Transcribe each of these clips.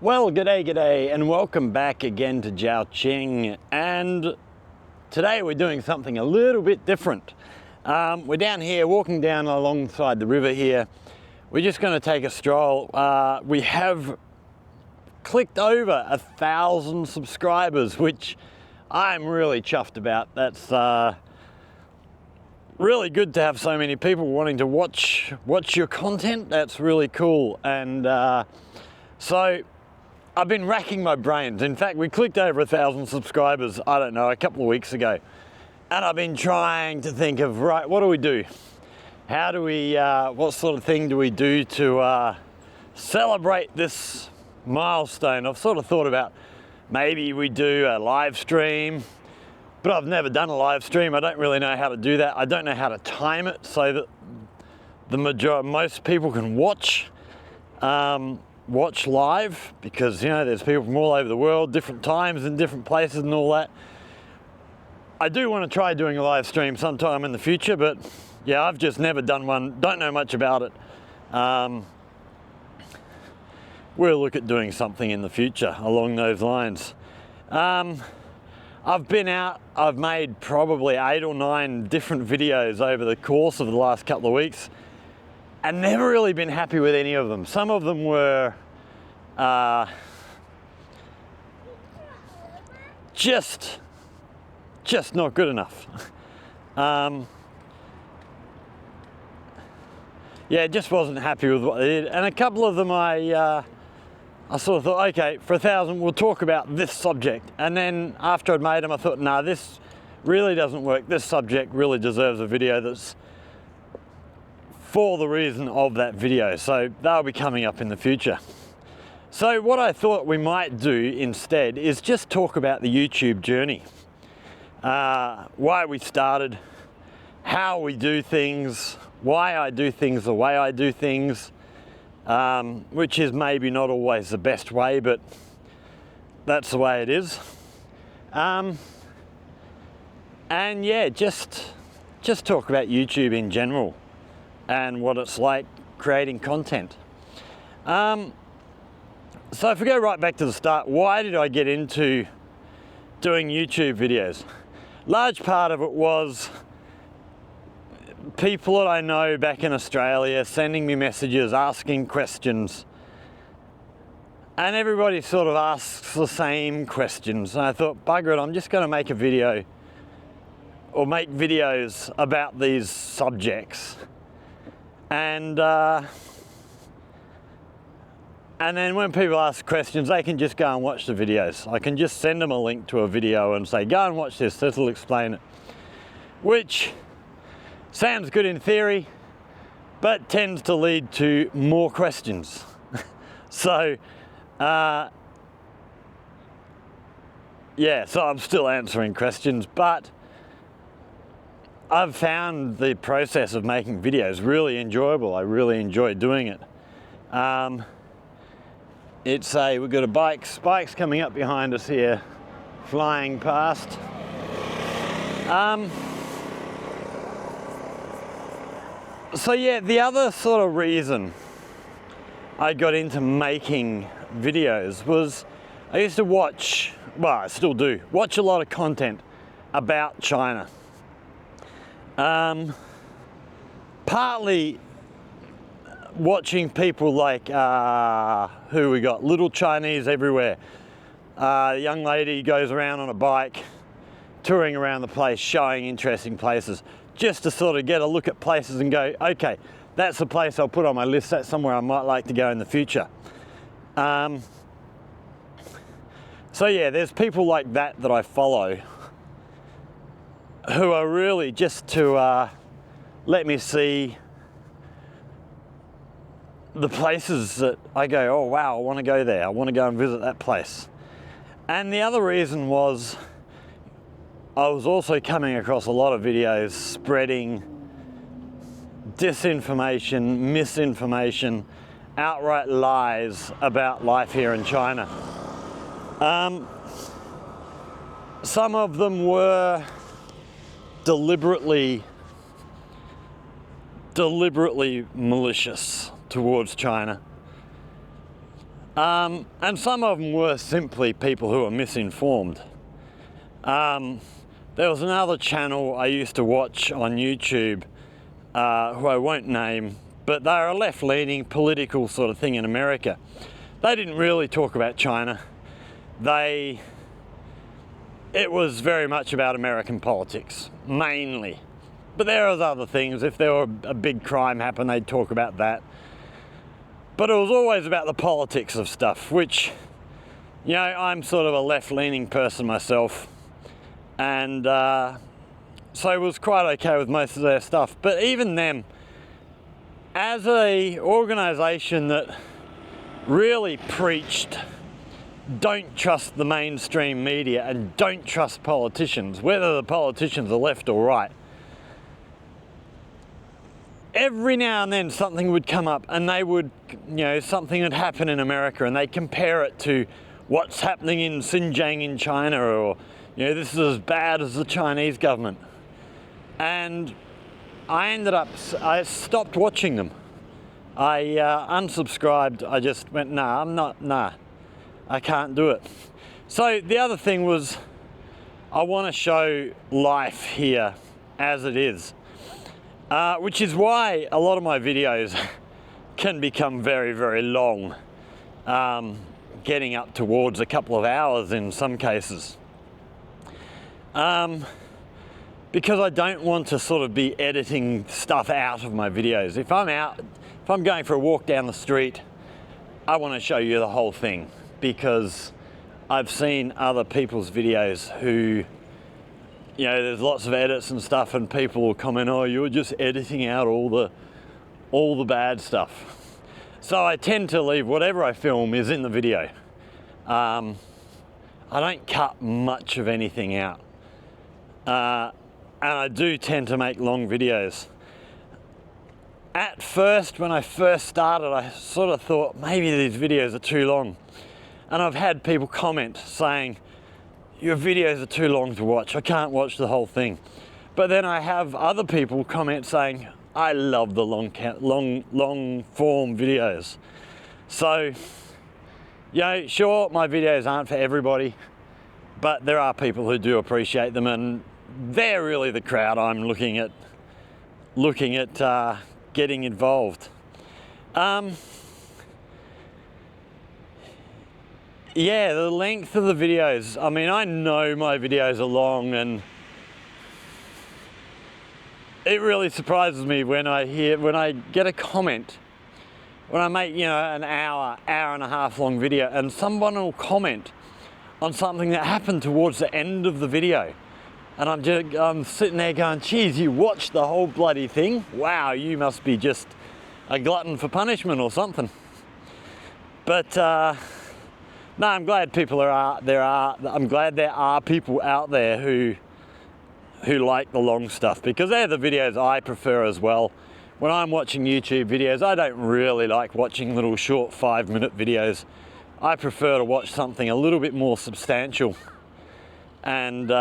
Well, g'day, and welcome back again to Jiao Qing. And today we're doing something a little bit different. We're down here, walking down alongside the river here. We're just going to take a stroll. We have clicked over 1,000 subscribers, which I'm really chuffed about. That's really good to have so many people wanting to watch your content. That's really cool. And so I've been racking my brains. In fact, we clicked over 1,000 subscribers, I don't know, a couple of weeks ago. And I've been trying to think of, right, what do we do? How do we, what sort of thing do we do to celebrate this milestone? I've sort of thought about maybe we do a live stream, but I've never done a live stream. I don't really know how to do that. I don't know how to time it so that most people can watch live, because, you know, there's people from all over the world, different times and different places and all that. I do want to try doing a live stream sometime in the future, but yeah, I've just never done one, don't know much about it. We'll look at doing something in the future along those lines. I've been out, I've made probably 8 or 9 different videos over the course of the last couple of weeks, and never really been happy with any of them. Some of them were just not good enough. Yeah, just wasn't happy with what they did. And a couple of them I sort of thought, okay, for 1,000 we'll talk about this subject. And then after I'd made them, I thought, nah, this really doesn't work. This subject really deserves a video that's for the reason of that video. So they'll be coming up in the future. So what I thought we might do instead is just talk about the YouTube journey. Why we started, how we do things, why I do things the way I do things, which is maybe not always the best way, but that's the way it is. And yeah, just talk about YouTube in general and what it's like creating content. So if we go right back to the start, why did I get into doing YouTube videos? Large part of it was people that I know back in Australia sending me messages, asking questions. And everybody sort of asks the same questions. And I thought, bugger it, I'm just going to make a video or make videos about these subjects. And then when people ask questions, they can just go and watch the videos. I can just send them a link to a video and say, go and watch this, this will explain it. Which sounds good in theory, but tends to lead to more questions. So, yeah, so I'm still answering questions, but I've found the process of making videos really enjoyable. I really enjoy doing it. We've got spikes coming up behind us here, flying past. So yeah, the other sort of reason I got into making videos was I used to watch, well, I still do, watch a lot of content about China. Partly watching people like, who we got, little Chinese everywhere. A young lady goes around on a bike, touring around the place, showing interesting places, just to sort of get a look at places and go, okay, that's a place I'll put on my list, that's somewhere I might like to go in the future. So yeah, there's people like that I follow who are really just to let me see the places that I go, oh wow, I want to go there, I want to go and visit that place. And the other reason was I was also coming across a lot of videos spreading disinformation, misinformation, outright lies about life here in China. Some of them were deliberately malicious towards China. And some of them were simply people who were misinformed. There was another channel I used to watch on YouTube, who I won't name, but they're a left-leaning political sort of thing in America. They didn't really talk about China. It was very much about American politics, mainly. But there was other things. If there were a big crime happened, they'd talk about that. But it was always about the politics of stuff, which, you know, I'm sort of a left-leaning person myself. And so it was quite okay with most of their stuff. But even them, as a organisation that really preached don't trust the mainstream media and don't trust politicians, whether the politicians are left or right, every now and then something would come up and they would, you know, something would happen in America and they compare it to what's happening in Xinjiang in China, or, you know, this is as bad as the Chinese government. And I stopped watching them. I unsubscribed. I just went, nah, I can't do it. So the other thing was, I want to show life here as it is, which is why a lot of my videos can become very, very long, getting up towards a couple of hours in some cases. Because I don't want to sort of be editing stuff out of my videos. If I'm going for a walk down the street, I want to show you the whole thing, because I've seen other people's videos who, you know, there's lots of edits and stuff, and people will comment, oh, you're just editing out all the bad stuff. So I tend to leave whatever I film is in the video. I don't cut much of anything out. And I do tend to make long videos. At first, when I first started, I sort of thought maybe these videos are too long. And I've had people comment saying, your videos are too long to watch, I can't watch the whole thing. But then I have other people comment saying, I love the long form videos. So, you know, sure, my videos aren't for everybody, but there are people who do appreciate them, and they're really the crowd I'm looking at getting involved. Yeah, the length of the videos. I mean, I know my videos are long, and it really surprises me when I get a comment, when I make, you know, an hour and a half long video, and someone will comment on something that happened towards the end of the video. And I'm sitting there going, geez, you watched the whole bloody thing? Wow, you must be just a glutton for punishment or something. But no, I'm glad I'm glad there are people out there who like the long stuff, because they're the videos I prefer as well. When I'm watching YouTube videos, I don't really like watching little short 5-minute videos. I prefer to watch something a little bit more substantial, and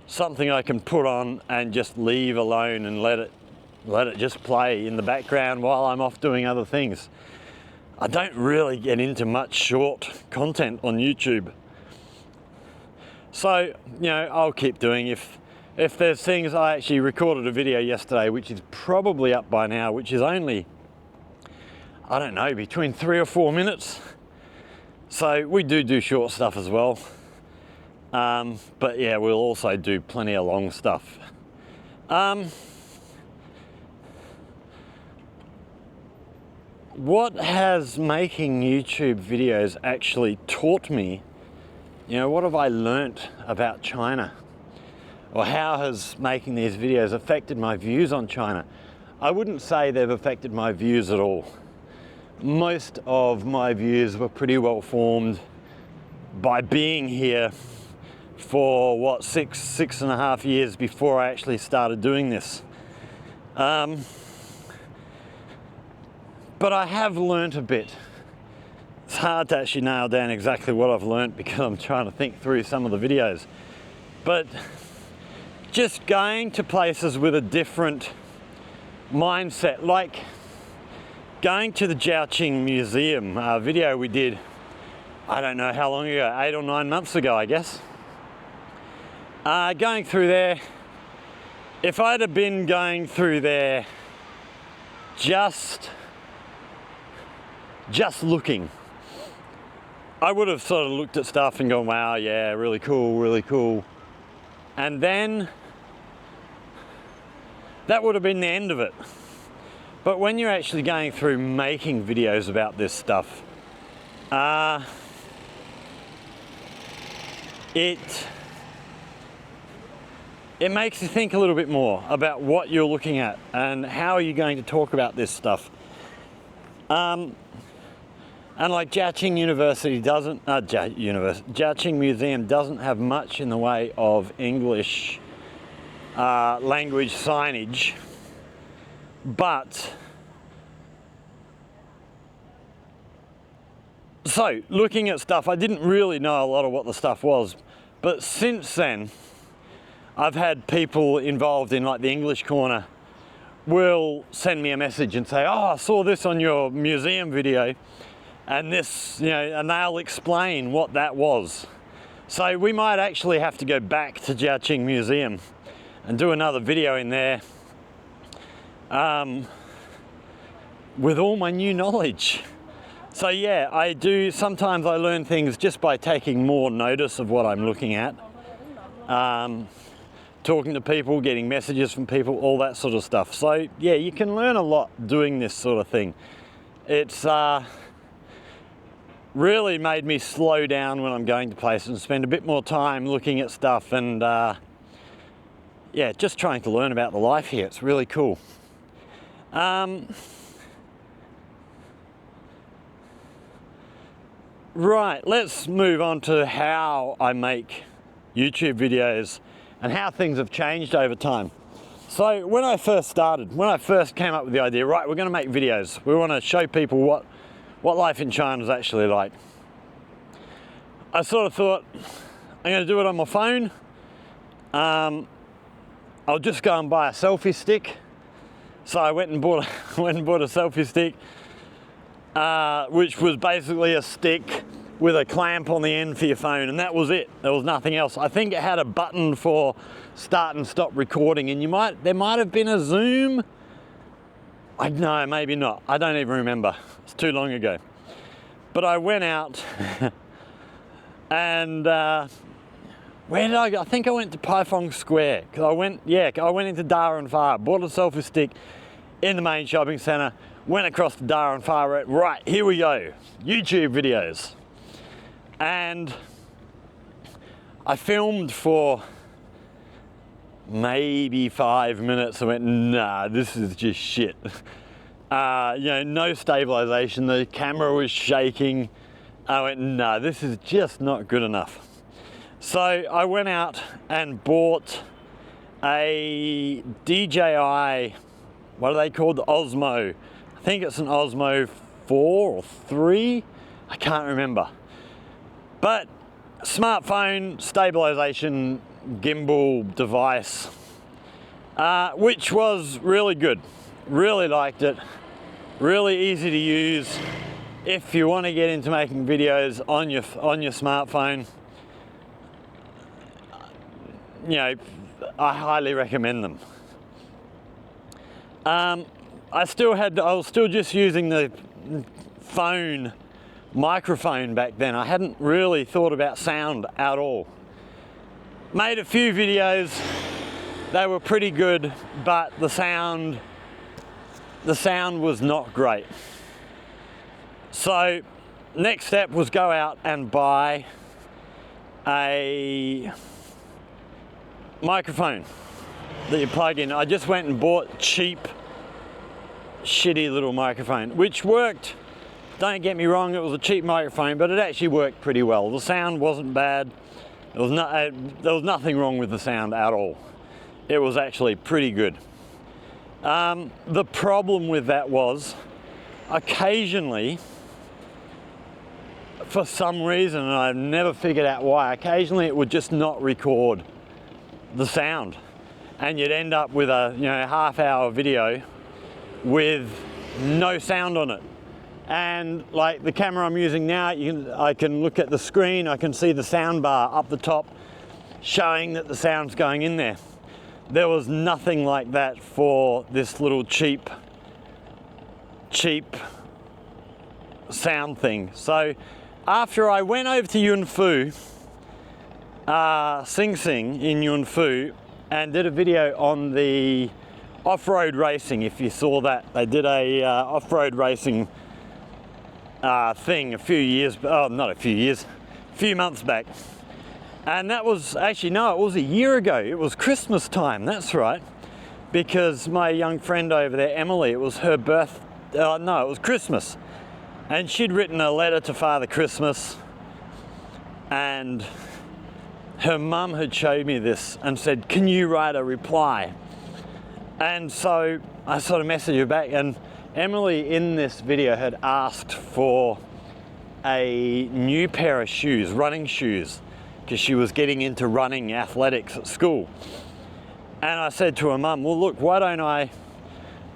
something I can put on and just leave alone and let it just play in the background while I'm off doing other things. I don't really get into much short content on YouTube. So, you know, I'll keep doing, if there's things. I actually recorded a video yesterday which is probably up by now, which is only, I don't know, between 3 or 4 minutes. So we do short stuff as well. But yeah, we'll also do plenty of long stuff. What has making YouTube videos actually taught me? You know, what have I learnt about China? Or how has making these videos affected my views on China? I wouldn't say they've affected my views at all. Most of my views were pretty well formed by being here for what, six and a half years before I actually started doing this. But I have learnt a bit. It's hard to actually nail down exactly what I've learnt because I'm trying to think through some of the videos. But just going to places with a different mindset, like going to the Jiaoqing Museum, a video we did, I don't know how long ago, 8 or 9 months ago, I guess. Going through there, if I'd have been going through there just looking, I would have sort of looked at stuff and gone, wow, yeah, really cool, really cool. And then that would have been the end of it. But when you're actually going through making videos about this stuff, it makes you think a little bit more about what you're looking at and how are you going to talk about this stuff. And like Jiaoqing University doesn't, Jiaoqing Museum doesn't have much in the way of English language signage, but so looking at stuff, I didn't really know a lot of what the stuff was, but since then I've had people involved in like the English corner will send me a message and say, oh, I saw this on your museum video, and this, you know, and they'll explain what that was. So we might actually have to go back to Jiaoqing Museum and do another video in there with all my new knowledge. So yeah, I do, sometimes I learn things just by taking more notice of what I'm looking at. Talking to people, getting messages from people, all that sort of stuff. So yeah, you can learn a lot doing this sort of thing. It's really made me slow down when I'm going to places and spend a bit more time looking at stuff and yeah, just trying to learn about the life here. It's really cool. Right, let's move on to how I make YouTube videos and how things have changed over time. So when I first started, when I first came up with the idea, right, we're going to make videos. We want to show people what life in China is actually like. I sort of thought, I'm going to do it on my phone. I'll just go and buy a selfie stick. So I went and bought a selfie stick, which was basically a stick with a clamp on the end for your phone, and that was it. There was nothing else. I think it had a button for start and stop recording, and there might have been a zoom. No, maybe not. I don't even remember. It's too long ago. But I went out and where did I go? I think I went to Paifeng Square, because I went into Darunfa, bought a selfie stick in the main shopping centre, went across to Darunfa, right, here we go, YouTube videos. And I filmed for maybe 5 minutes. I went, nah, this is just shit. You know, no stabilization, the camera was shaking. I went, nah, this is just not good enough. So I went out and bought a DJI, what are they called? The Osmo. I think it's an Osmo 4 or 3, I can't remember. But smartphone stabilization gimbal device, which was really good. Really liked it. Really easy to use if you want to get into making videos on your smartphone. You know, I highly recommend them. I was still just using the phone microphone back then. I hadn't really thought about sound at all. Made a few videos, they were pretty good, but the sound was not great. So next step was go out and buy a microphone that you plug in. I just went and bought cheap, shitty little microphone, which worked. Don't get me wrong, it was a cheap microphone, but it actually worked pretty well. The sound wasn't bad. There was nothing wrong with the sound at all. It was actually pretty good. The problem with that was, occasionally, for some reason, and I've never figured out why, occasionally it would just not record the sound. And you'd end up with a half-hour video with no sound on it. And like the camera I'm using now, I can look at the screen, I can see the sound bar up the top showing that the sound's going in there. There was nothing like that for this little cheap sound thing. So after I went over to Yun Fu, Sing Sing in Yun Fu, and did a video on the off-road racing. If you saw that, they did a off-road racing thing a few months back. And that was actually, no, it was a year ago. It was Christmas time, that's right. Because my young friend over there, Emily, it was her it was Christmas. And she'd written a letter to Father Christmas, and her mum had showed me this and said, can you write a reply? And so I sort of messaged her back, and Emily in this video had asked for a new pair of shoes, running shoes, because she was getting into running athletics at school. And I said to her mum, well look, why don't I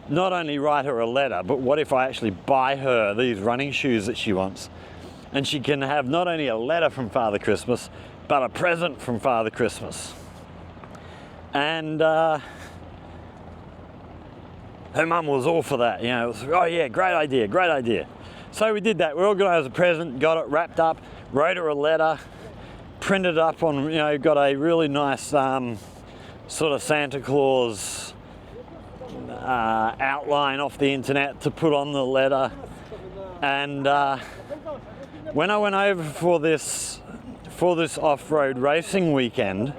not only write her a letter, but what if I actually buy her these running shoes that she wants? And she can have not only a letter from Father Christmas, but a present from Father Christmas. And her mum was all for that, you know, it was, oh yeah, great idea, great idea. So we did that, we organised a present, got it wrapped up, wrote her a letter, printed up on, you know, got a really nice sort of Santa Claus outline off the internet to put on the letter. And when I went over for this off-road racing weekend,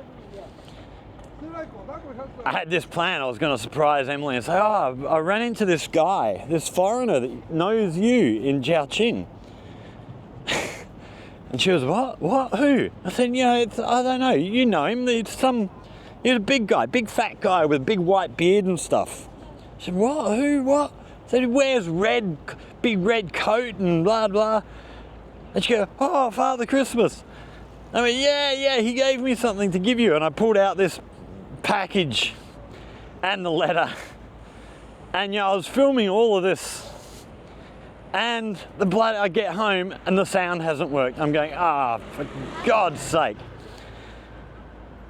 I had this plan. I was going to surprise Emily and say, oh, I ran into this guy, this foreigner that knows you in Zhaoqing. And she was, what, who? I said, you know, I don't know, you know him, he's a big guy, big fat guy with a big white beard and stuff. She said, what, who, what? I said, he wears big red coat and blah, blah. And she goes, oh, Father Christmas. I went, yeah, he gave me something to give you. And I pulled out this package and the letter. And, you know, I was filming all of this. And I get home and the sound hasn't worked. I'm going, for God's sake.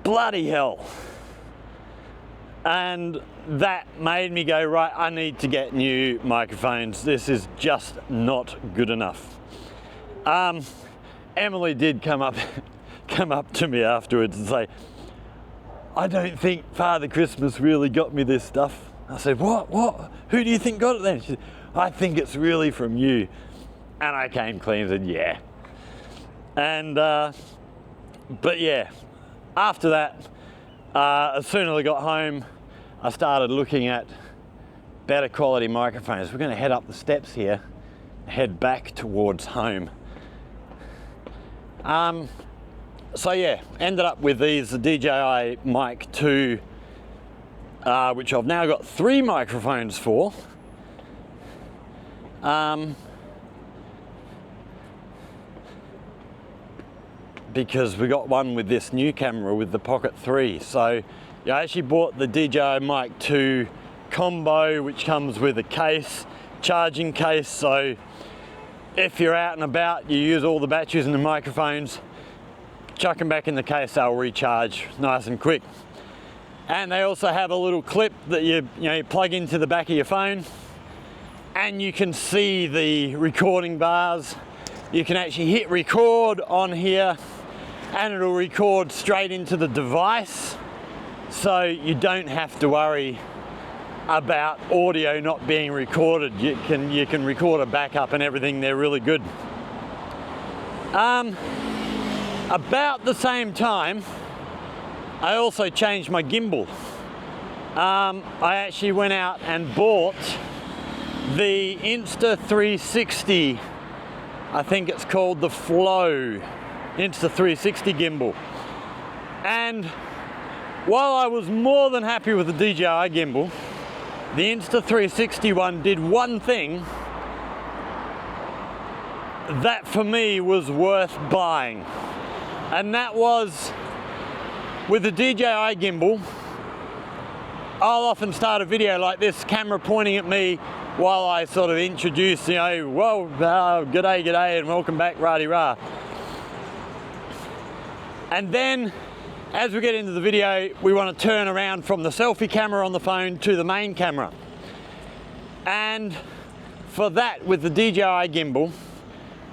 Bloody hell. And that made me go, right, I need to get new microphones. This is just not good enough. Emily did come up to me afterwards and say, I don't think Father Christmas really got me this stuff. I said, what? Who do you think got it then? She said, I think it's really from you. And I came clean and said, yeah. And, but yeah, after that, as soon as I got home, I started looking at better quality microphones. We're going to head up the steps here, head back towards home. So yeah, ended up with these, the DJI Mic 2, which I've now got 3 microphones for. Because we got one with this new camera with the Pocket 3. So yeah, I actually bought the DJI Mic 2 combo, which comes with a case, charging case. So if you're out and about, you use all the batteries and the microphones, chuck them back in the case, they'll recharge nice and quick. And they also have a little clip that you plug into the back of your phone, and you can see the recording bars. You can actually hit record on here and it'll record straight into the device, so you don't have to worry about audio not being recorded. You can record a backup and everything. They're really good. About the same time, I also changed my gimbal. I actually went out and bought the Insta360, I think it's called the Flow Insta360 gimbal. And while I was more than happy with the DJI gimbal, the Insta360 one did one thing that for me was worth buying. And that was, with the DJI gimbal, I'll often start a video like this, camera pointing at me while I sort of introduce, you know, well, g'day and welcome back, rah-de-rah. And then as we get into the video, we want to turn around from the selfie camera on the phone to the main camera. And for that, with the DJI gimbal,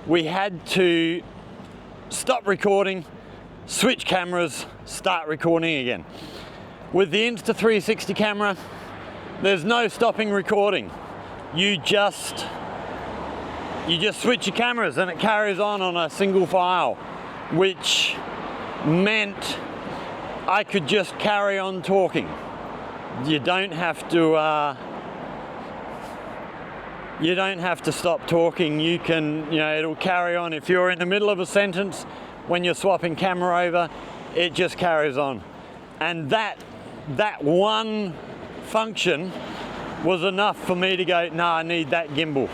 we had to stop recording, switch cameras, start recording again. With the Insta360 camera, there's no stopping recording. You just switch your cameras and it carries on a single file, which meant I could just carry on talking. You don't have to stop talking. You can, you know, it'll carry on. If you're in the middle of a sentence, when you're swapping camera over, it just carries on. And that one function was enough for me to go, no, I need that gimbal.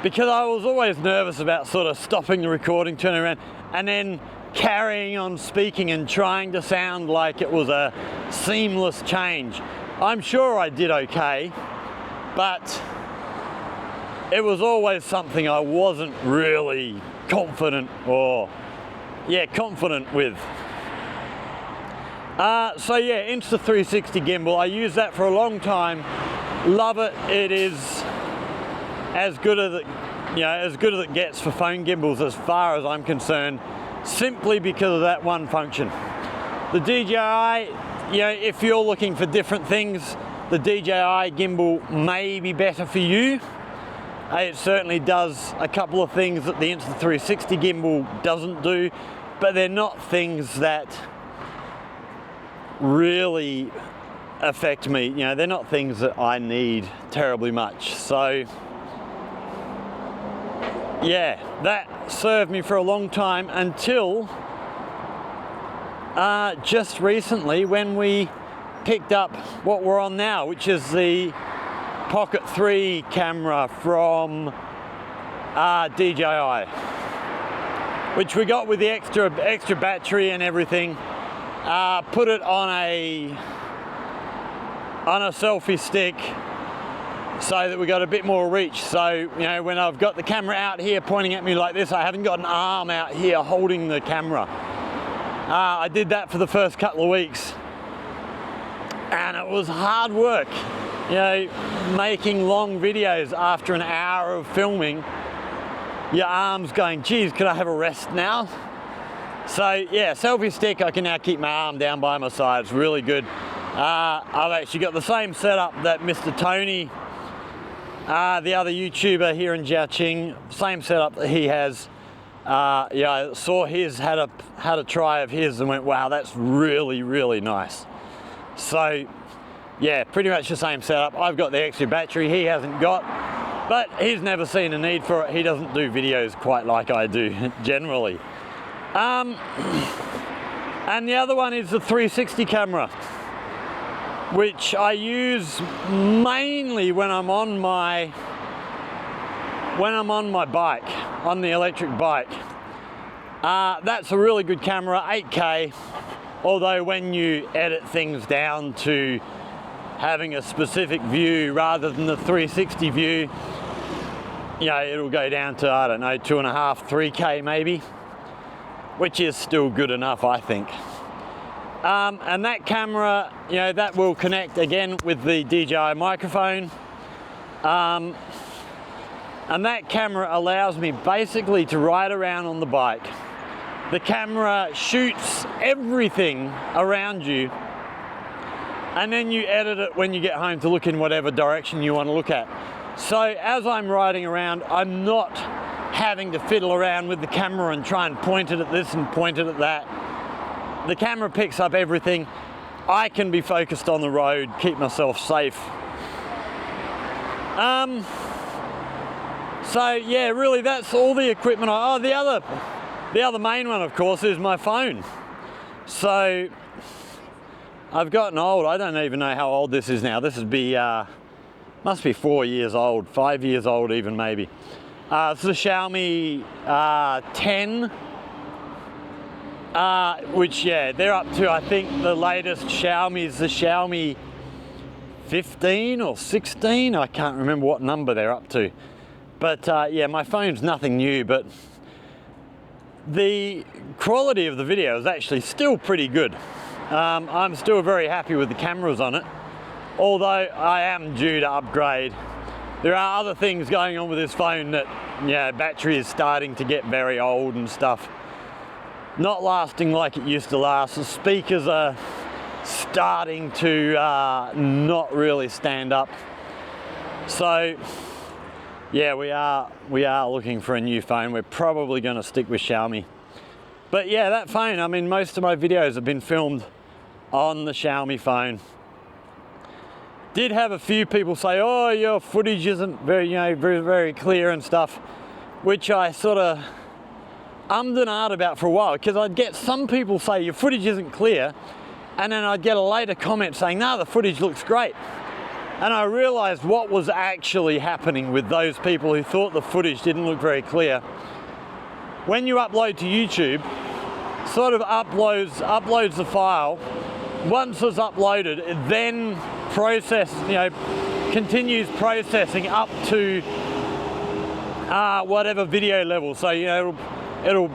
Because I was always nervous about sort of stopping the recording, turning around, and then carrying on speaking and trying to sound like it was a seamless change. I'm sure I did okay, but it was always something I wasn't really confident with. So yeah, Insta360 gimbal, I used that for a long time, love it. It is as good as it gets for phone gimbals as far as I'm concerned, simply because of that one function. The DJI, you know, if you're looking for different things, the DJI gimbal may be better for you. It certainly does a couple of things that the Insta360 gimbal doesn't do, but they're not things that really affect me. You know, they're not things that I need terribly much. So yeah, that served me for a long time until just recently, when we picked up what we're on now, which is the Pocket 3 camera from DJI, which we got with the extra battery and everything. Put it on a selfie stick so that we got a bit more reach. So, you know, when I've got the camera out here pointing at me like this, I haven't got an arm out here holding the camera. I did that for the first couple of weeks, and it was hard work. You know, making long videos after an hour of filming, your arm's going, geez, could I have a rest now? So yeah, selfie stick, I can now keep my arm down by my side. It's really good. I've actually got the same setup that Mr. Tony, the other YouTuber here in Jiaoqing, same setup that he has. Yeah, I saw his, had a try of his and went, wow, that's really, really nice. So yeah, pretty much the same setup. I've got the extra battery, he hasn't got, but he's never seen a need for it. He doesn't do videos quite like I do generally. And the other one is the 360 camera, which I use mainly when I'm on my bike, on the electric bike. That's a really good camera, 8K, although when you edit things down to having a specific view rather than the 360 view, you know, it'll go down to, I don't know, 2.5, 3K maybe, which is still good enough, I think. And that camera, you know, that will connect again with the DJI microphone. And that camera allows me basically to ride around on the bike. The camera shoots everything around you, and then you edit it when you get home to look in whatever direction you want to look at. So as I'm riding around, I'm not having to fiddle around with the camera and try and point it at this and point it at that. The camera picks up everything. I can be focused on the road, keep myself safe. So yeah, really that's all the equipment. The other main one, of course, is my phone. So I've gotten old. I don't even know how old this is now. This would be, must be 4 years old, 5 years old even maybe. It's the Xiaomi 10. which, yeah, they're up to, I think the latest Xiaomi is the Xiaomi 15 or 16. I can't remember what number they're up to. But yeah, my phone's nothing new, but the quality of the video is actually still pretty good. I'm still very happy with the cameras on it, although I am due to upgrade. There are other things going on with this phone that, yeah, battery is starting to get very old and stuff. Not lasting like it used to last. The speakers are starting to not really stand up. So yeah, we are looking for a new phone. We're probably going to stick with Xiaomi. But yeah, that phone, I mean, most of my videos have been filmed on the Xiaomi phone. Did have a few people say, oh, your footage isn't very, very clear and stuff, which I sort of ummed and ahed about for a while, because I'd get some people say your footage isn't clear, and then I'd get a later comment saying, no, the footage looks great. And I realized what was actually happening with those people who thought the footage didn't look very clear. When you upload to YouTube, sort of uploads the file. Once it's uploaded, it then continues processing up to whatever video level. So, it'll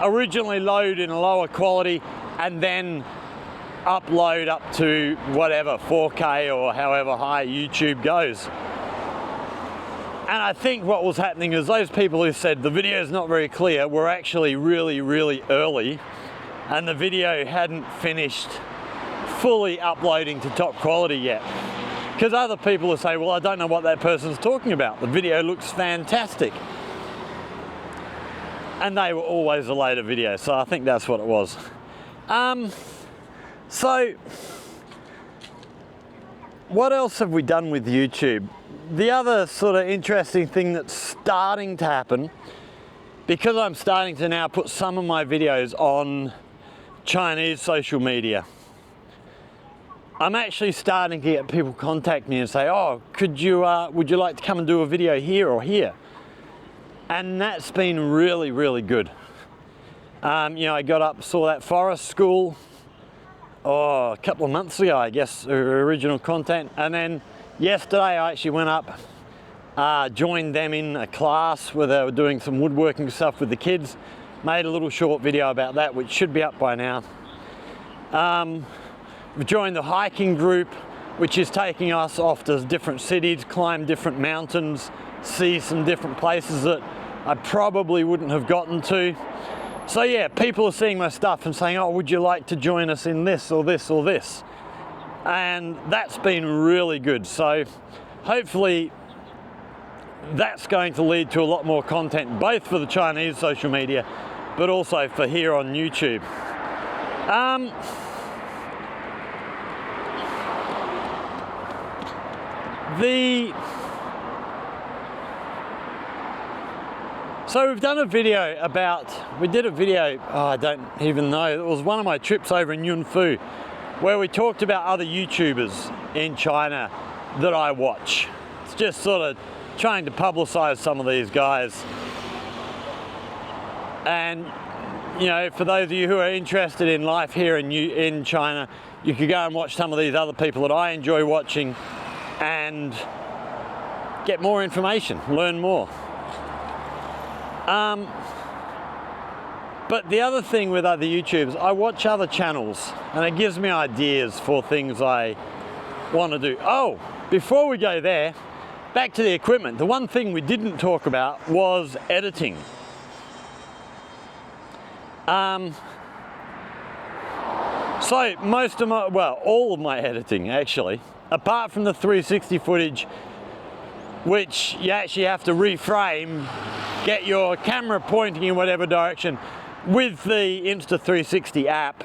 originally load in a lower quality and then upload up to whatever 4K or however high YouTube goes. And I think what was happening is those people who said the video is not very clear were actually really, really early, and the video hadn't finished fully uploading to top quality yet. Because other people will say, well, I don't know what that person's talking about. The video looks fantastic. And they were always a later video, so I think that's what it was. So, what else have we done with YouTube? The other sort of interesting thing that's starting to happen, because I'm starting to now put some of my videos on Chinese social media, I'm actually starting to get people contact me and say, oh, would you like to come and do a video here or here? And that's been really, really good. I got up, saw that forest school, a couple of months ago, I guess, original content. And then yesterday I actually went up, joined them in a class where they were doing some woodworking stuff with the kids. Made a little short video about that, which should be up by now. We've joined the hiking group, which is taking us off to different cities, climb different mountains, see some different places that I probably wouldn't have gotten to. So yeah, people are seeing my stuff and saying, oh, would you like to join us in this or this or this? And that's been really good. So hopefully that's going to lead to a lot more content, both for the Chinese social media, but also for here on YouTube. So we've done a video we did a video, I don't even know, it was one of my trips over in Yunfu, where we talked about other YouTubers in China that I watch. It's just sort of trying to publicize some of these guys. And, for those of you who are interested in life here in China, you could go and watch some of these other people that I enjoy watching and get more information, learn more. But the other thing with other YouTubers, I watch other channels and it gives me ideas for things I want to do. Oh, before we go there, back to the equipment. The one thing we didn't talk about was editing. So most of all of my editing actually, apart from the 360 footage, which you actually have to reframe, get your camera pointing in whatever direction with the Insta360 app.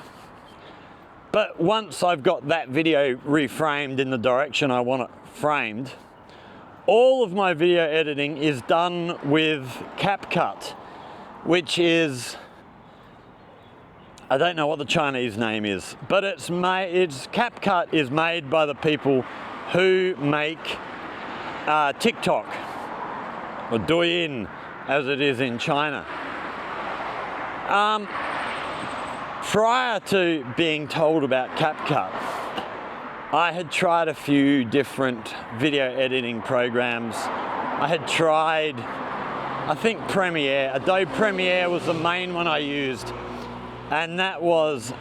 But once I've got that video reframed in the direction I want it framed, all of my video editing is done with CapCut, which is, I don't know what the Chinese name is, but CapCut is made by the people who make TikTok, or Douyin as it is in China. prior to being told about CapCut, I had tried a few different video editing programs. I had tried, I think Premiere. Adobe Premiere was the main one I used, and that was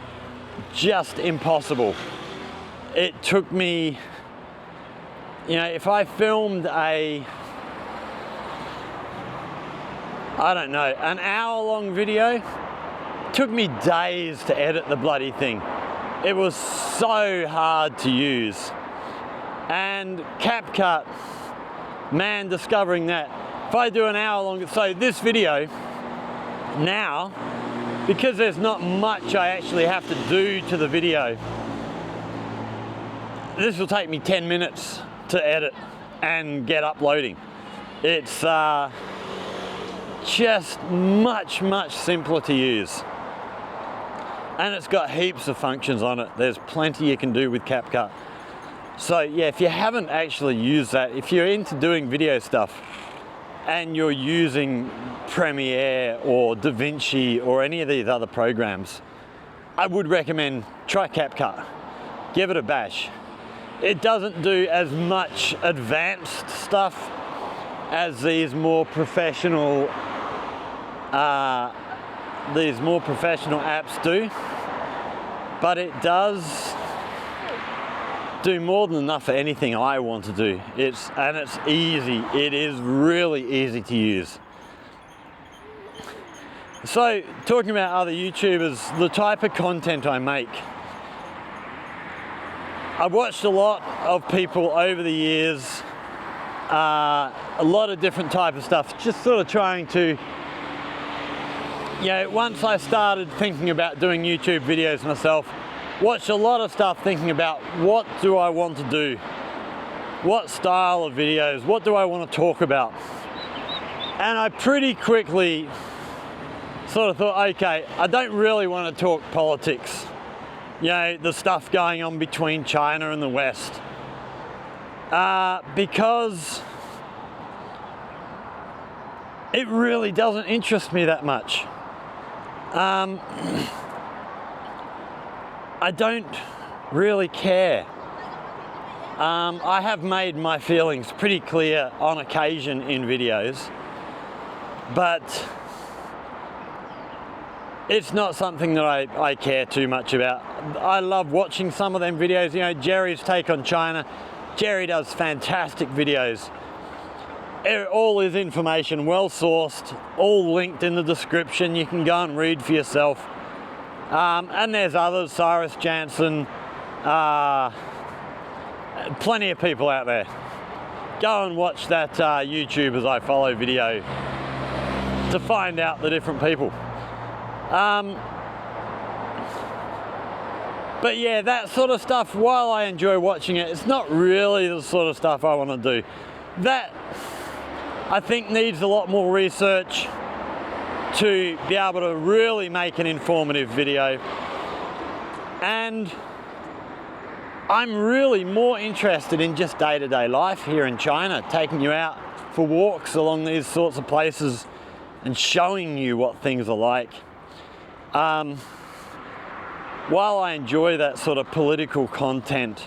just impossible. It took me, you know, if I filmed an hour-long video, it took me days to edit the bloody thing. It was so hard to use. And CapCut, man, discovering that, if I do an hour-long, so this video now, because there's not much I actually have to do to the video, this will take me 10 minutes to edit and get uploading. It's just much simpler to use. And it's got heaps of functions on it. There's plenty you can do with CapCut. So yeah, if you haven't actually used that, if you're into doing video stuff and you're using Premiere or DaVinci or any of these other programs, I would recommend try CapCut. Give it a bash. It doesn't do as much advanced stuff as these more professional apps do, but it does do more than enough for anything I want to do. It's easy. It is really easy to use. So, talking about other YouTubers, the type of content I make. I've watched a lot of people over the years, a lot of different type of stuff, just sort of trying to, you know, once I started thinking about doing YouTube videos myself, watched a lot of stuff thinking about what do I want to do? What style of videos? What do I want to talk about? And I pretty quickly sort of thought, okay, I don't really want to talk politics. You know, the stuff going on between China and the West. Because it really doesn't interest me that much. I don't really care. I have made my feelings pretty clear on occasion in videos, but it's not something that I care too much about. I love watching some of them videos. You know, Jerry's take on China. Jerry does fantastic videos. All his information well sourced, all linked in the description. You can go and read for yourself. And there's others, Cyrus Jansen, plenty of people out there. Go and watch that YouTube as I follow video to find out the different people. But yeah, that sort of stuff, while I enjoy watching it, it's not really the sort of stuff I want to do. That, I think, needs a lot more research to be able to really make an informative video. And I'm really more interested in just day-to-day life here in China, taking you out for walks along these sorts of places and showing you what things are like. While I enjoy that sort of political content,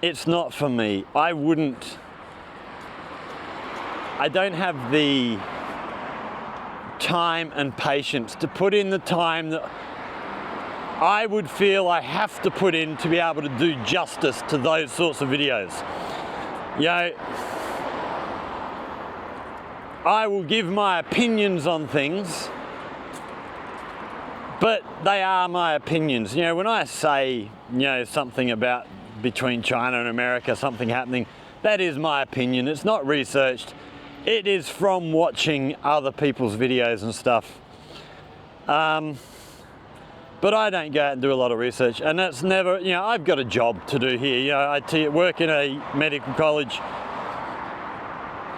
it's not for me. I don't have the time and patience to put in the time that I would feel I have to put in to be able to do justice to those sorts of videos. You know, I will give my opinions on things, but they are my opinions. You know, when I say, you know, something about between China and America, something happening, that is my opinion. It's not researched. It is from watching other people's videos and stuff. But I don't go out and do a lot of research, and that's never, you know, I've got a job to do here. You know, I work in a medical college.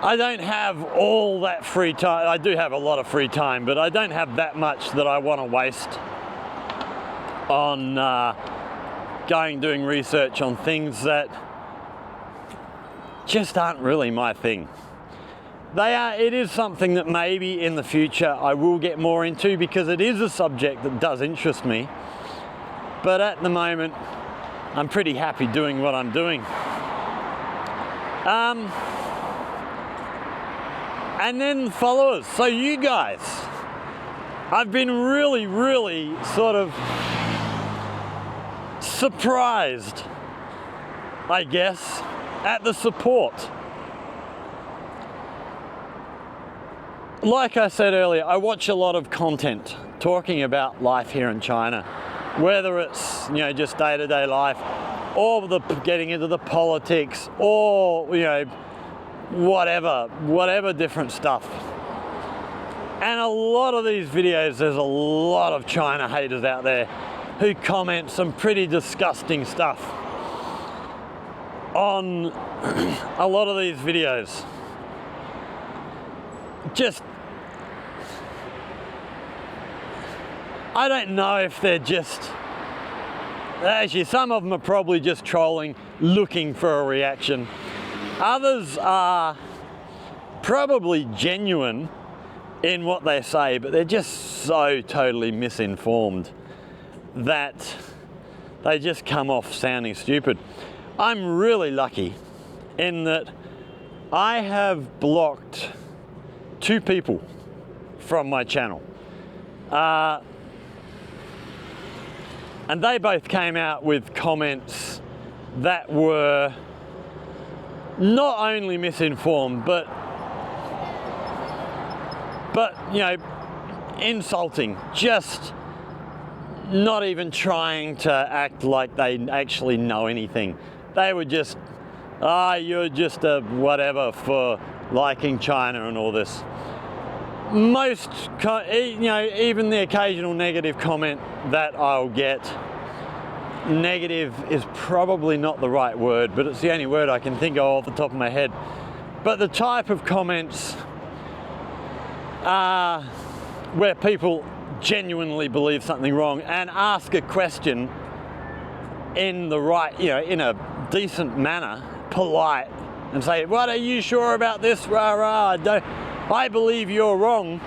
I don't have all that free time. I do have a lot of free time, but I don't have that much that I want to waste on doing research on things that just aren't really my thing. it is something that maybe in the future I will get more into, because it is a subject that does interest me. But at the moment, I'm pretty happy doing what I'm doing. And then followers, so you guys, I've been really, really sort of surprised, I guess, at the support. Like I said earlier, I watch a lot of content talking about life here in China, whether it's, you know, just day-to-day life, or getting into the politics, or, you know, whatever different stuff. And a lot of these videos, there's a lot of China haters out there who comment some pretty disgusting stuff on a lot of these videos. Just, I don't know if they're just, actually some of them are probably just trolling, looking for a reaction. Others are probably genuine in what they say, but they're just so totally misinformed that they just come off sounding stupid. I'm really lucky in that I have blocked 2 people from my channel. And they both came out with comments that were not only misinformed, but you know, insulting, just not even trying to act like they actually know anything. They were just, you're just a whatever for liking China and all this. Most, you know, even the occasional negative comment that I'll get, negative is probably not the right word, but it's the only word I can think of off the top of my head. But the type of comments where people genuinely believe something wrong and ask a question in the right, you know, in a decent manner, polite, and say, "What, are you sure about this? Rah rah, I believe you're wrong.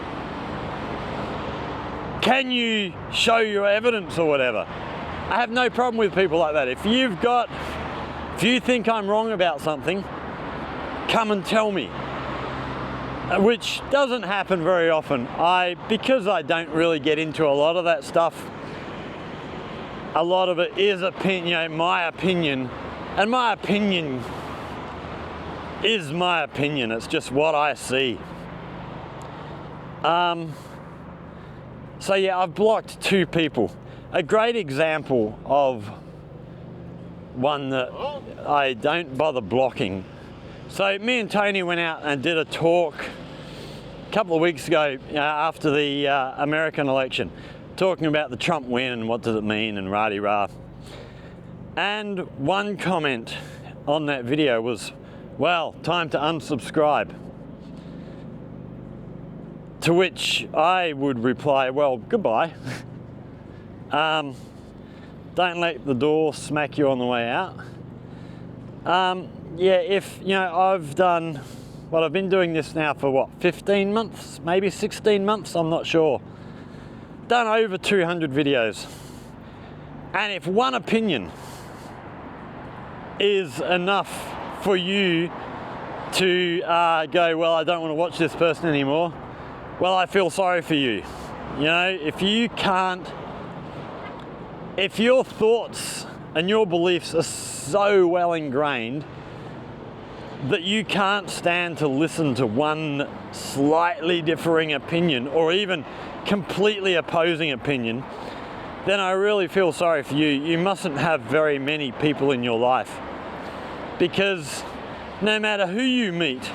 Can you show your evidence," or whatever. I have no problem with people like that. If you think I'm wrong about something, come and tell me. Which doesn't happen very often. Because I don't really get into a lot of that stuff, a lot of it is my opinion, and my opinion is my opinion. It's just what I see. So yeah, I've blocked 2 people. A great example of one that I don't bother blocking. So me and Tony went out and did a talk a couple of weeks ago after the American election, talking about the Trump win and what does it mean and rah-de-rah. And one comment on that video was, "Well, time to unsubscribe." To which I would reply, "Well, goodbye." Don't let the door smack you on the way out. Yeah, if, you know, I've been doing this now for what, 15 months, maybe 16 months, I'm not sure. Done over 200 videos. And if one opinion is enough for you to go, "Well, I don't want to watch this person anymore," well, I feel sorry for you. You know, if your thoughts and your beliefs are so well ingrained that you can't stand to listen to one slightly differing opinion or even completely opposing opinion, then I really feel sorry for you. You mustn't have very many people in your life, because no matter who you meet,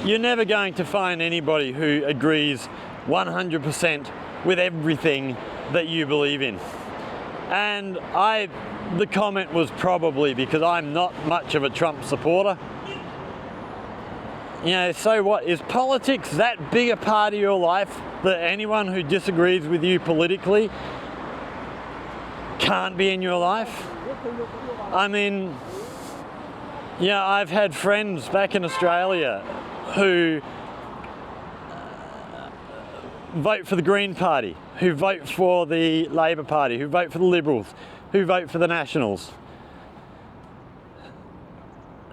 you're never going to find anybody who agrees 100% with everything that you believe in. And the comment was probably because I'm not much of a Trump supporter. You know, so what? Is politics that big a part of your life that anyone who disagrees with you politically can't be in your life? I mean, yeah, I've had friends back in Australia who vote for the Green Party, who vote for the Labor Party, who vote for the Liberals, who vote for the Nationals.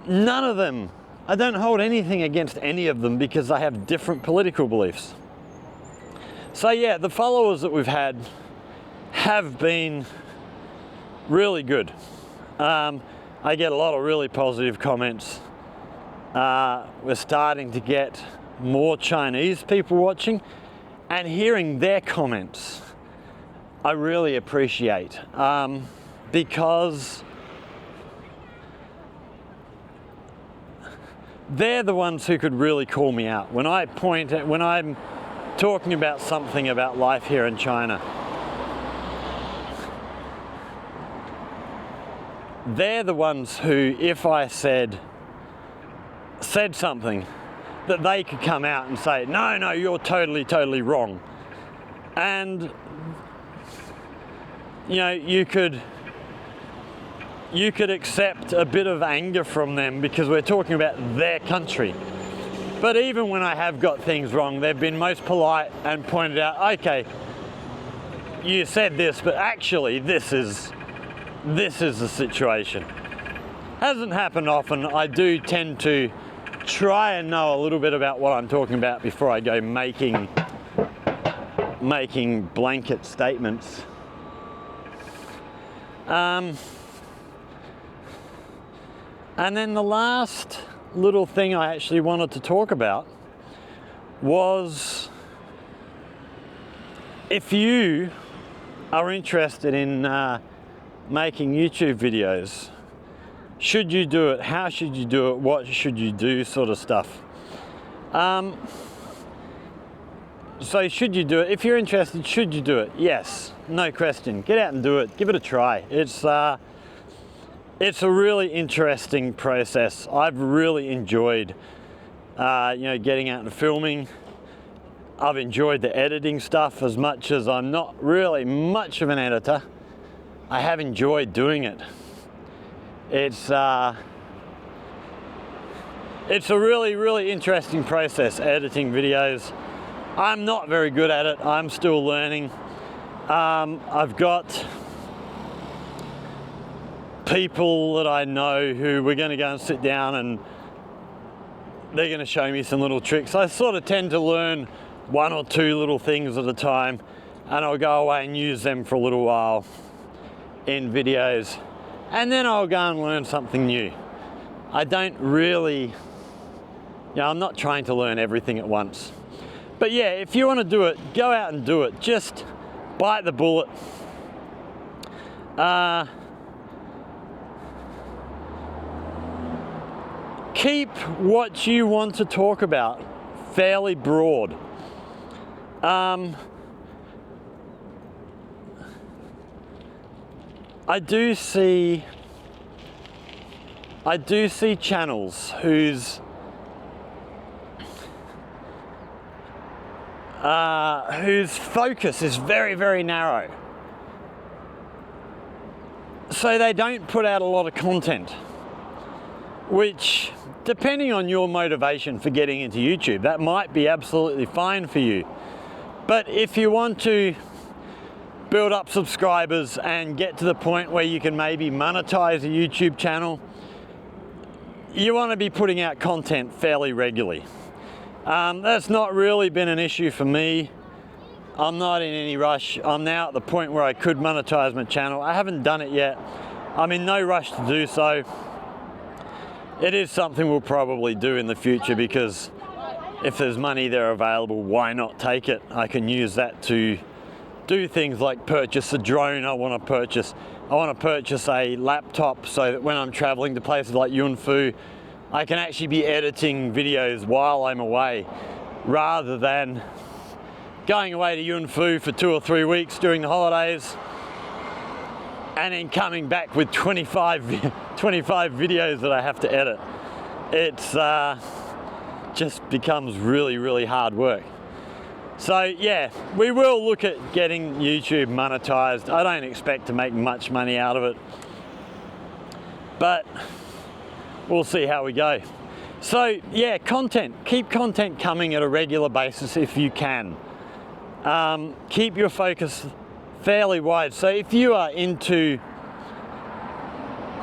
None of them, I don't hold anything against any of them because they have different political beliefs. So yeah, the followers that we've had have been really good. I get a lot of really positive comments. We're starting to get more Chinese people watching, and hearing their comments I really appreciate, because they're the ones who could really call me out when I'm talking about something about life here in China. They're the ones who, if I said something, that they could come out and say, no, you're totally wrong. And you know, you could accept a bit of anger from them because we're talking about their country. But even when I have got things wrong, they've been most polite and pointed out, okay, you said this, but actually this is the situation. Hasn't happened often. I do tend to try and know a little bit about what I'm talking about before I go making blanket statements. And then the last little thing I actually wanted to talk about was, if you are interested in making YouTube videos, should you do it? How should you do it? What should you do? Sort of stuff. So should you do it? If you're interested, should you do it? Yes, no question. Get out and do it. Give it a try. It's a really interesting process. I've really enjoyed, getting out and filming. I've enjoyed the editing stuff as much as I'm not really much of an editor. I have enjoyed doing it. It's a really interesting process, editing videos. I'm not very good at it. I'm still learning. I've got people that I know who we're going to go and sit down and they're going to show me some little tricks. I sort of tend to learn one or two little things at a time, and I'll go away and use them for a little while in videos, and then I'll go and learn something new. I don't really, I'm not trying to learn everything at once. But yeah, if you want to do it, go out and do it. Just bite the bullet. Keep what you want to talk about fairly broad. I do see channels whose focus is very narrow. So they don't put out a lot of content, which, depending on your motivation for getting into YouTube, that might be absolutely fine for you. But if you want to build up subscribers and get to the point where you can maybe monetize a YouTube channel, you want to be putting out content fairly regularly. That's not really been an issue for me. I'm not in any rush. I'm now at the point where I could monetize my channel. I haven't done it yet. I'm in no rush to do so. It is something we'll probably do in the future, because if there's money there available, why not take it? I can use that to do things like purchase a drone I want to purchase. I want to purchase a laptop so that when I'm traveling to places like Yunfu, I can actually be editing videos while I'm away, rather than going away to Yunfu for 2 or 3 weeks during the holidays and then coming back with 25 videos that I have to edit. It's just becomes really hard work. So yeah, we will look at getting YouTube monetized. I don't expect to make much money out of it, but we'll see how we go. So yeah, content. Keep content coming at a regular basis if you can. Keep your focus fairly wide. So if you are into,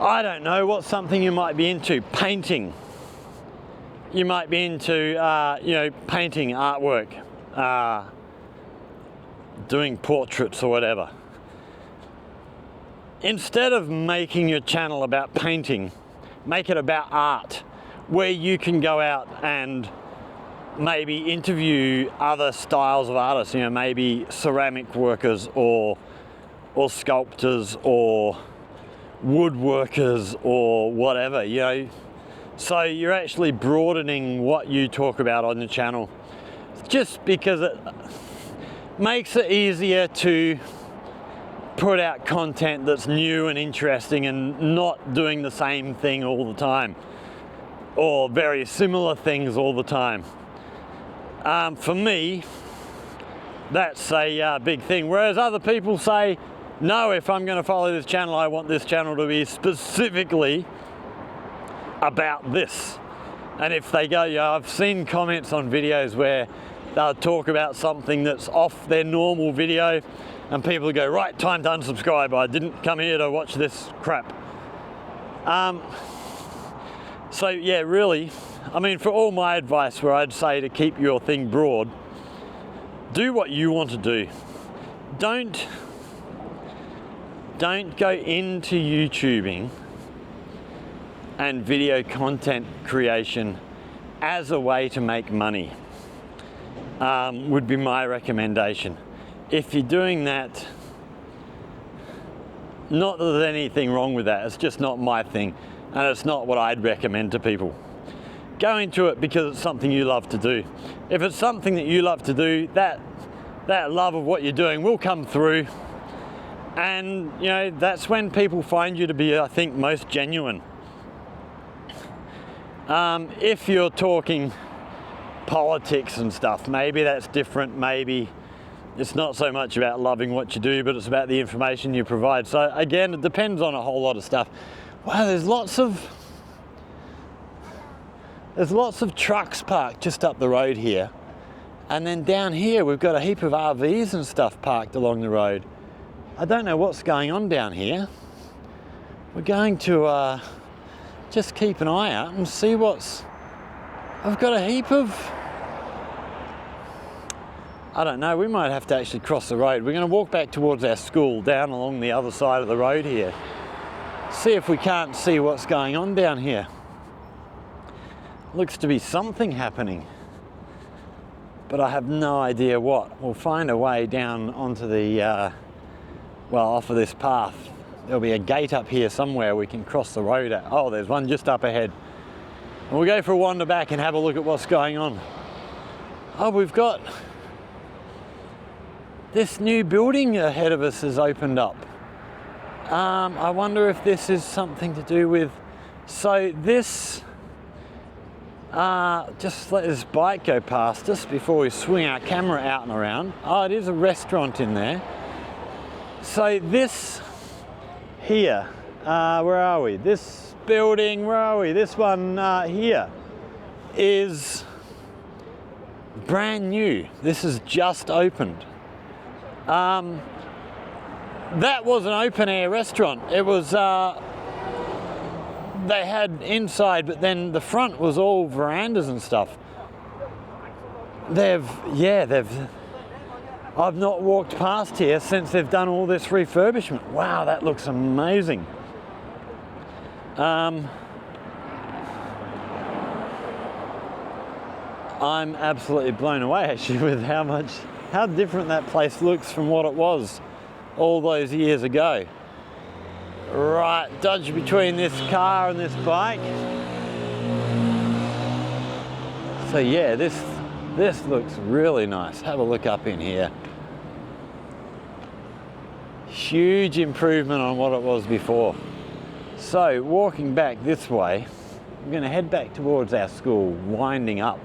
I don't know, what's something you might be into? Painting. You might be into, painting, artwork, doing portraits or whatever. Instead of making your channel about painting, make it about art, where you can go out and maybe interview other styles of artists, maybe ceramic workers or sculptors or woodworkers or whatever, So you're actually broadening what you talk about on the channel, just because it makes it easier to put out content that's new and interesting and not doing the same thing all the time or very similar things all the time. For me, that's a big thing. Whereas other people say, no, if I'm going to follow this channel, I want this channel to be specifically about this. And if they go, I've seen comments on videos where they'll talk about something that's off their normal video and people go, right, time to unsubscribe. I didn't come here to watch this crap. So yeah, really, for all my advice where I'd say to keep your thing broad, do what you want to do. Don't go into YouTubing and video content creation as a way to make money, would be my recommendation. If you're doing that, not that there's anything wrong with that, it's just not my thing, and it's not what I'd recommend to people. Go into it because it's something you love to do. If it's something that you love to do, that love of what you're doing will come through, and that's when people find you to be, I think, most genuine. If you're talking politics and stuff, maybe that's different. Maybe it's not so much about loving what you do, but it's about the information you provide. So again, it depends on a whole lot of stuff. Wow, there's lots of trucks parked just up the road here. And then down here, we've got a heap of RVs and stuff parked along the road. I don't know what's going on down here. We're going to just keep an eye out and see I've got a heap of, I don't know, we might have to actually cross the road. We're going to walk back towards our school down along the other side of the road here. See if we can't see what's going on down here. Looks to be something happening, but I have no idea what. We'll find a way down onto the, off of this path. There'll be a gate up here somewhere we can cross the road at. Oh, there's one just up ahead. And we'll go for a wander back and have a look at what's going on. Oh, we've got this new building ahead of us has opened up. I wonder if this is something to do with, so this, just let this bike go past us before we swing our camera out and around. Oh, it is a restaurant in there. So this here, where are we? This building, where are we? This one here is brand new. This has just opened. That was an open air restaurant. It was, they had inside, but then the front was all verandas and stuff. I've not walked past here since they've done all this refurbishment. Wow, that looks amazing. I'm absolutely blown away actually with how different that place looks from what it was all those years ago. Right, dodge between this car and this bike. So yeah, this looks really nice. Have a look up in here. Huge improvement on what it was before. So walking back this way, I'm going to head back towards our school, winding up.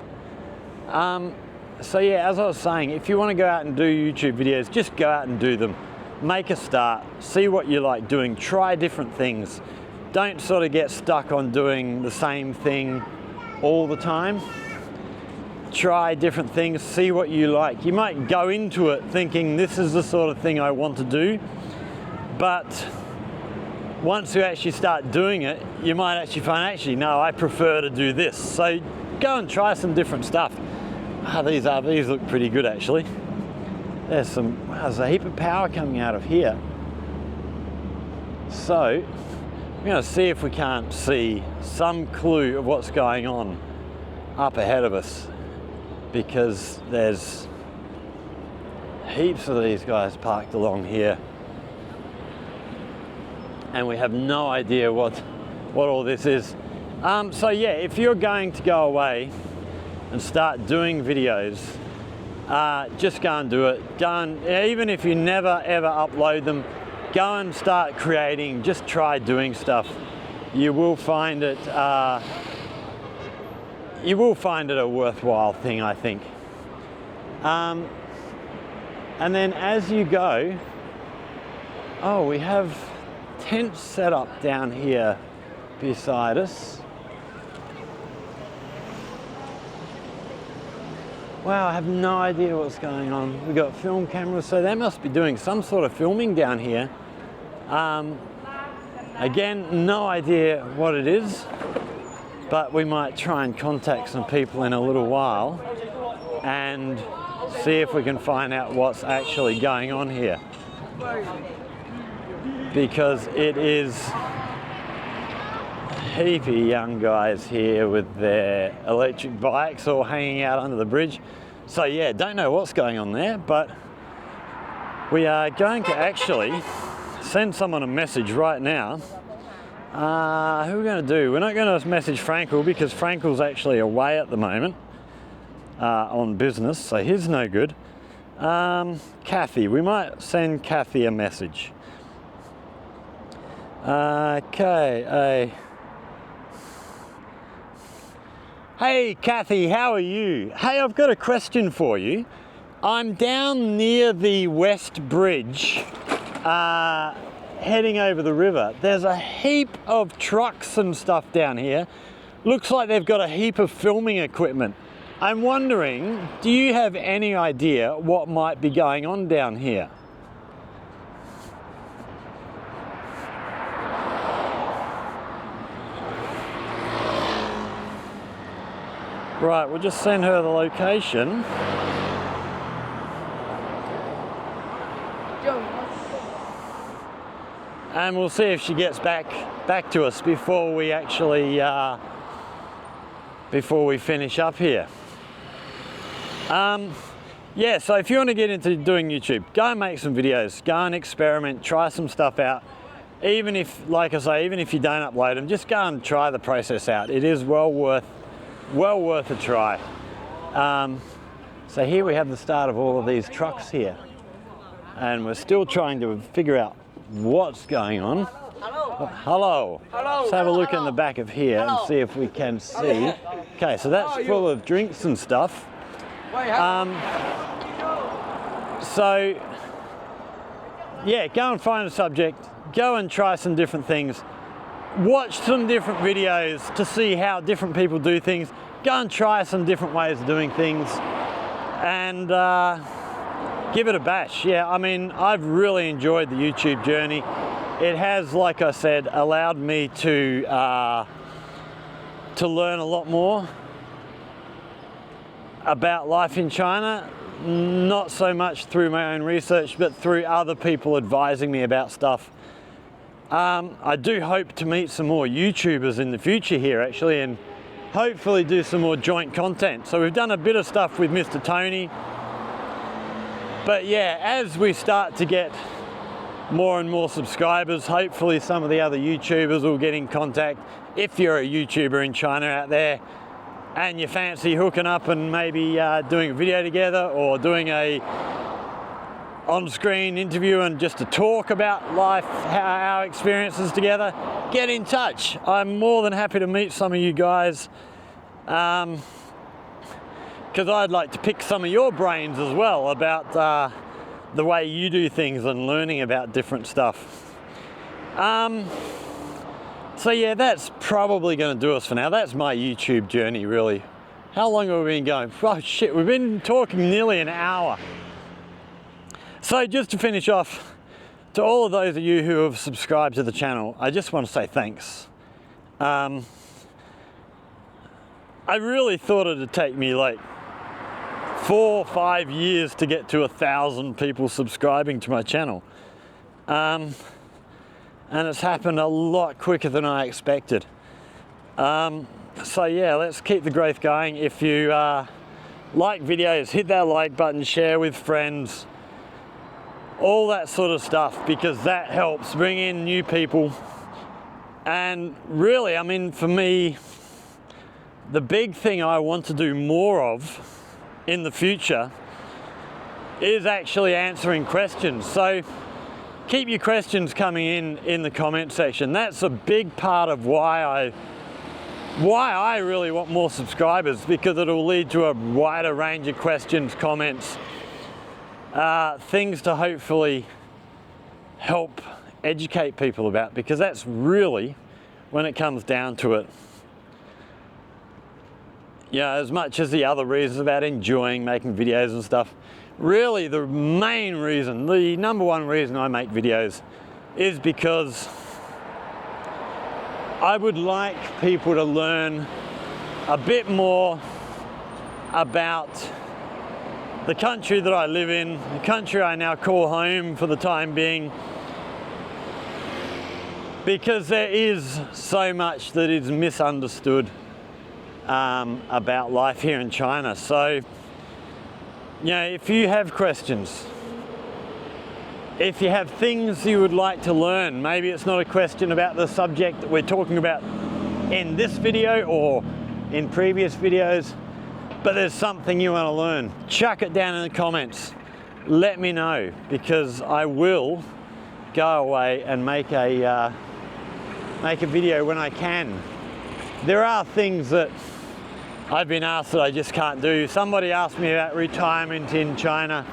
So yeah, as I was saying, if you want to go out and do YouTube videos, just go out and do them. Make a start, see what you like doing, try different things. Don't sort of get stuck on doing the same thing all the time. Try different things, see what you like. You might go into it thinking this is the sort of thing I want to do, but once you actually start doing it, you might actually find, actually, no, I prefer to do this. So go and try some different stuff. These RVs look pretty good actually. There's a heap of power coming out of here. So we're going to see if we can't see some clue of what's going on up ahead of us, because there's heaps of these guys parked along here and we have no idea what all this is. So yeah, if you're going to go away and start doing videos, just go and do it. Even if you never ever upload them, go and start creating, just try doing stuff. You will find it a worthwhile thing, I think. And then as you go, oh, we have tents set up down here beside us. Wow, I have no idea what's going on. We've got film cameras, so they must be doing some sort of filming down here. Again, no idea what it is, but we might try and contact some people in a little while and see if we can find out what's actually going on here. Because it is heapy young guys here with their electric bikes all hanging out under the bridge. So yeah, don't know what's going on there, but we are going to actually send someone a message right now. Who are we going to do? We're not going to message Frankel because Frankel's actually away at the moment on business, so he's no good. Kathy, we might send Kathy a message. Okay. Hey Kathy, how are you? Hey, I've got a question for you. I'm down near the West Bridge, heading over the river. There's a heap of trucks and stuff down here. Looks like they've got a heap of filming equipment. I'm wondering, do you have any idea what might be going on down here? Right, we'll just send her the location. And we'll see if she gets back to us before we actually before we finish up here. Yeah, so if you want to get into doing YouTube, go and make some videos, go and experiment, try some stuff out. Even if, like I say, even if you don't upload them, just go and try the process out. It is well worth a try. So here we have the start of all of these trucks here, and we're still trying to figure out what's going on. Hello. Let's have a look in the back of here and see if we can see. Okay, so that's full of drinks and stuff. So yeah, go and find a subject, go and try some different things. Watch some different videos to see how different people do things. Go and try some different ways of doing things and give it a bash. Yeah, I mean, I've really enjoyed the YouTube journey. It has, like I said, allowed me to learn a lot more about life in China. Not so much through my own research, but through other people advising me about stuff. I do hope to meet some more YouTubers in the future here actually, and hopefully do some more joint content. So we've done a bit of stuff with Mr. Tony, but yeah, as we start to get more and more subscribers, hopefully some of the other YouTubers will get in contact. If you're a YouTuber in China out there and you fancy hooking up and maybe doing a video together, or doing a on-screen interview and just to talk about life, our experiences together, get in touch. I'm more than happy to meet some of you guys, because I'd like to pick some of your brains as well about the way you do things and learning about different stuff. So yeah, that's probably going to do us for now. That's my YouTube journey, really. How long have we been going? Oh shit, we've been talking nearly an hour. So just to finish off, to all of those of you who have subscribed to the channel, I just want to say thanks. I really thought it'd take me like 4 or 5 years to get to 1,000 people subscribing to my channel. And it's happened a lot quicker than I expected. So yeah, let's keep the growth going. If you like videos, hit that like button, share with friends, all that sort of stuff, because that helps bring in new people. And really, I mean, for me, the big thing I want to do more of in the future is actually answering questions. So keep your questions coming in the comment section. That's a big part of why I really want more subscribers, because it'll lead to a wider range of questions, comments, things to hopefully help educate people about, because that's really, when it comes down to it, yeah, as much as the other reasons about enjoying making videos and stuff, really the main reason, the number one reason I make videos is because I would like people to learn a bit more about the country that I live in, the country I now call home for the time being, because there is so much that is misunderstood about life here in China. So, you know, if you have questions, if you have things you would like to learn, maybe it's not a question about the subject that we're talking about in this video or in previous videos, but there's something you want to learn, chuck it down in the comments. Let me know, because I will go away and make a video when I can. There are things that I've been asked that I just can't do. Somebody asked me about retirement in China,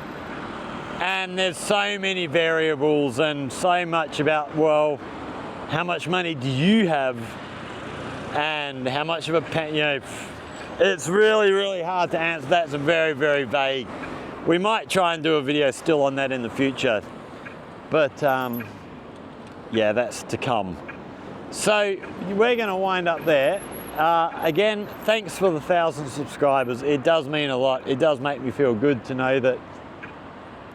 and there's so many variables and so much about, well, how much money do you have and how much of a, you know, it's really, really hard to answer. That's a very, very vague. We might try and do a video still on that in the future, but yeah, that's to come. So we're going to wind up there. Again, thanks for the 1,000 subscribers. It does mean a lot. It does make me feel good to know that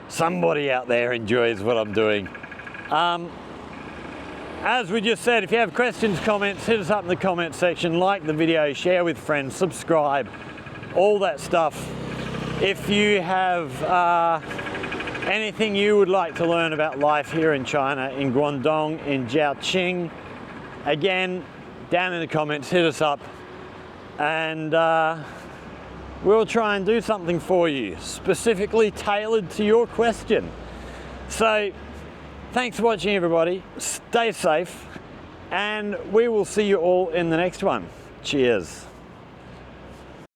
somebody out there enjoys what I'm doing. As we just said, if you have questions, comments, hit us up in the comment section, like the video, share with friends, subscribe, all that stuff. If you have anything you would like to learn about life here in China, in Guangdong, in Zhaoqing, again, down in the comments, hit us up, and we'll try and do something for you, specifically tailored to your question. So, thanks for watching, everybody. Stay safe, and we will see you all in the next one. Cheers.